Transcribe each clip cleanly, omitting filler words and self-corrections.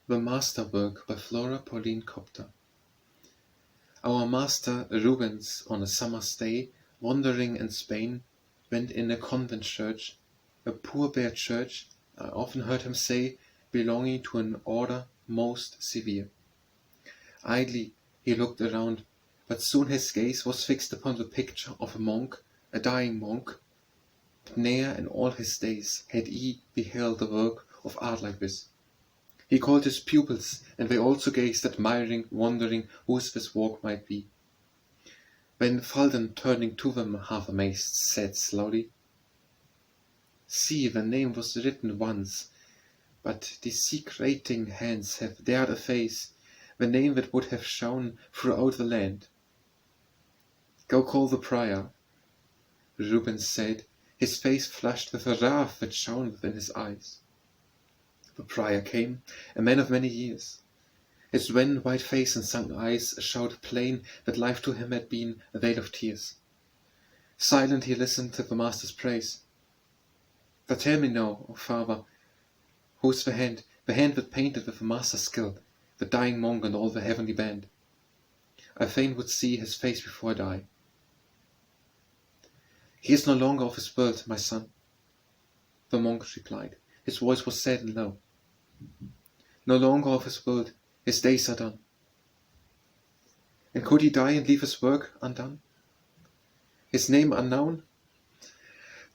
The Masterwork by Flora, Pauline, Kopta. Our master Rubens, on a summer's day, wandering in Spain, went in a convent church, a poor bare church, I often heard him say, belonging to an order most severe. Idly he looked around, but soon his gaze was fixed upon the picture of a monk, a dying monk. But ne'er in all his days had he beheld a work of art like this. He called his pupils, and they also gazed, admiring, wondering whose this work might be. When Fulton, turning to them half amazed, said slowly, "See, the name was written once, but desecrating hands have dared efface the name that would have shone throughout the land. Go call the prior." Rubens said, his face flushed with a wrath that shone within his eyes. The prior came, a man of many years. His wan white face and sunken eyes showed plain that life to him had been a vale of tears. Silent he listened to the master's praise. "But tell me now, O father, whose the hand that painted with the master's skill, the dying monk and all the heavenly band? I fain would see his face before I die." "He is no longer of this world, my son," the monk replied. His voice was sad and low. "No longer of his world, his days are done." "And could he die and leave his work undone? His name unknown?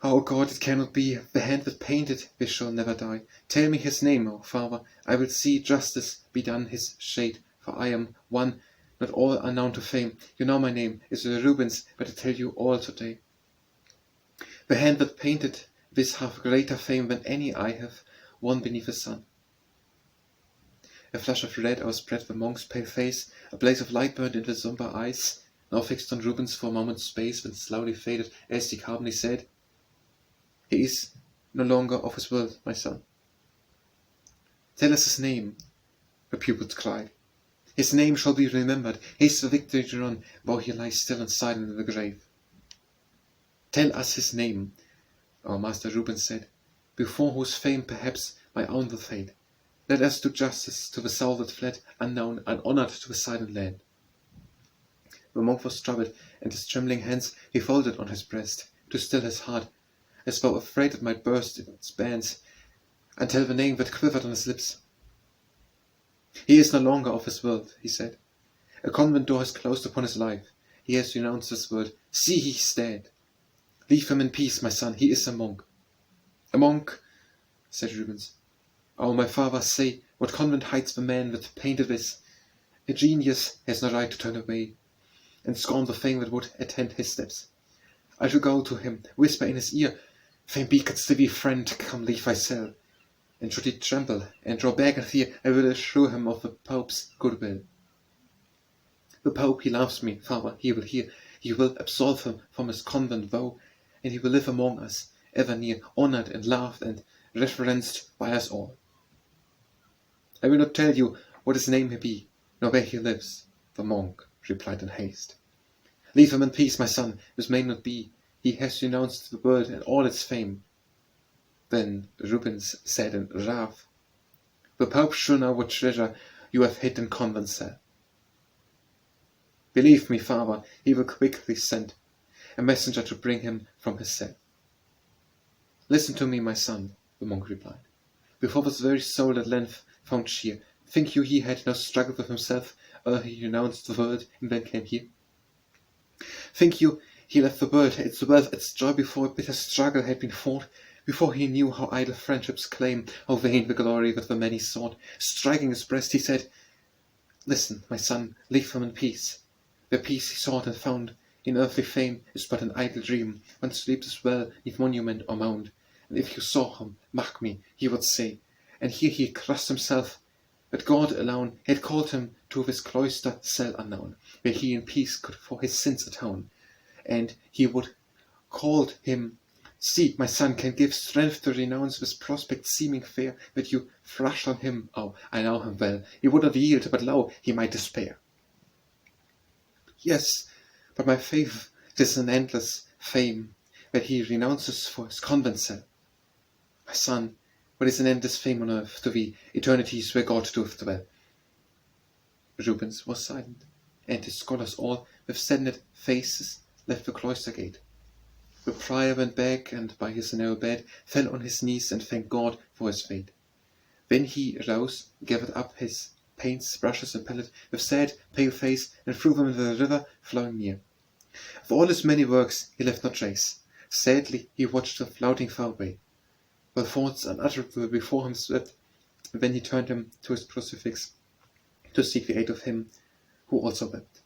Oh God, it cannot be. The hand that painted this shall never die. Tell me his name, O father, I will see justice be done his shade, for I am one, not all unknown to fame. You know my name is Rubens, but I tell you all today. The hand that painted this hath greater fame than any I have won beneath the sun." A flush of red overspread the monk's pale face, a blaze of light burned in the sombre eyes, now fixed on Rubens for a moment's space, then slowly faded as he calmly said, "He is no longer of his world, my son." "Tell us his name," the pupils cried. "His name shall be remembered, his the victory to run, while he lies still and silent in the grave." "Tell us his name," our master Rubens said, "before whose fame perhaps my own will fade. Let us do justice to the soul that fled, unknown, unhonored to a silent land." The monk was troubled, and his trembling hands he folded on his breast, to still his heart, as though afraid it might burst in its bands, until the name that quivered on his lips. "He is no longer of this world," he said. "A convent door has closed upon his life. He has renounced this world. See, he is dead. Leave him in peace, my son. He is a monk." "A monk," said Rubens. "Oh, my father, say, what convent hides the man that painted this? A genius has no right to turn away, and scorn the fame that would attend his steps. I shall go to him, whisper in his ear, 'Fame beacons thee, friend, come leave thy cell.' And should he tremble and draw back in fear, I will assure him of the Pope's goodwill. The Pope, he loves me, father, he will hear. He will absolve him from his convent vow, and he will live among us, ever near, honored and loved and reverenced by us all." "I will not tell you what his name may be, nor where he lives," the monk replied in haste. "Leave him in peace, my son, this may not be. He has renounced the world and all its fame." Then Rubens said in wrath, "The Pope shall know what treasure you have hid in convent cell. Believe me, father, he will quickly send a messenger to bring him from his cell." "Listen to me, my son," the monk replied. "Before this very soul at length found cheer, think you he had no struggle with himself ere he renounced the world and then came here? Think you he left the world, its wealth, its joy, before a bitter struggle had been fought, before he knew how idle friendship's claim, how vain the glory that the many sought? Striking his breast, he said, 'Listen, my son, leave him in peace. The peace he sought and found in earthly fame is but an idle dream. One sleeps as well, neath monument or mound. And if you saw him, mark me, he would say,' and here he crossed himself, that God alone had called him to this cloister cell unknown, where he in peace could for his sins atone. And he would called him, 'See, my son can give strength to renounce this prospect seeming fair, that you thrust on him. Oh, I know him well. He would not yield, but lo, he might despair.' Yes, but my faith, 'tis an endless fame that he renounces for his convent cell. My son, what is an endless fame on earth to thee, eternities where God doth dwell? Rubens was silent, and his scholars all, with saddened faces, left the cloister gate. The prior went back, and by his narrow bed fell on his knees, and thanked God for his fate. Then he arose, gathered up his paints, brushes, and palette, with sad, pale face, and threw them into the river flowing near. Of all his many works he left no trace. Sadly he watched them floating far away, while thoughts unutterable before him swept. Then he turned him to his crucifix, to seek the aid of him who also wept.